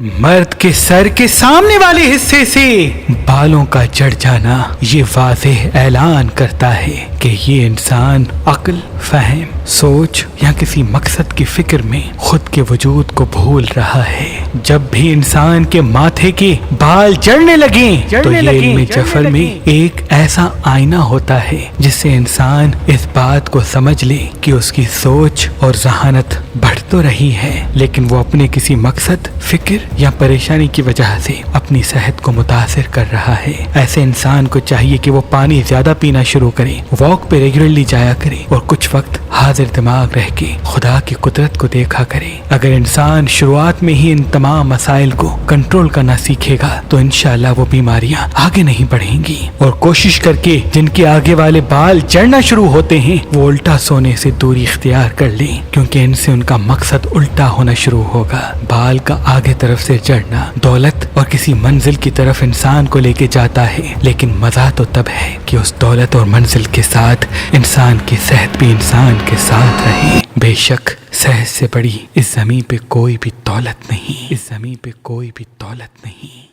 مرد کے سر کے سامنے والے حصے سے بالوں کا جڑ جانا یہ واضح اعلان کرتا ہے کہ یہ انسان عقل، فہم، سوچ یا کسی مقصد کی فکر میں خود کے وجود کو بھول رہا ہے۔ جب بھی انسان کے ماتھے کے بال جڑنے لگیں تو یہ علم جفر میں ایک ایسا آئینہ ہوتا ہے جس سے انسان اس بات کو سمجھ لے کہ اس کی سوچ اور ذہانت بڑھ تو رہی ہے لیکن وہ اپنے کسی مقصد، فکر یا پریشانی کی وجہ سے اپنی صحت کو متاثر کر رہا ہے۔ ایسے انسان کو چاہیے کہ وہ پانی زیادہ پینا شروع کرے، واک پہ ریگولرلی جایا کرے اور کچھ وقت حاضر دماغ رہ کے خدا کی قدرت کو دیکھا کرے۔ اگر انسان شروعات میں ہی ان تمام مسائل کو کنٹرول کرنا سیکھے گا تو انشاءاللہ وہ بیماریاں آگے نہیں بڑھیں گی، اور کوشش کر کے جن کے آگے والے بال جڑنا شروع ہوتے ہیں وہ الٹا سونے سے دوری اختیار کر لیں، کیونکہ ان سے ان کا مقصد الٹا ہونا شروع ہوگا۔ بال کا آگے طرف سے جڑنا دولت اور کسی منزل کی طرف انسان کو لے کے جاتا ہے، لیکن مزہ تو تب ہے کہ اس دولت اور منزل کے ساتھ انسان کی صحت بھی انسان کے ساتھ رہے۔ بے شک صحت سے بڑی اس زمین پہ کوئی بھی دولت نہیں، اس زمین پہ کوئی بھی دولت نہیں۔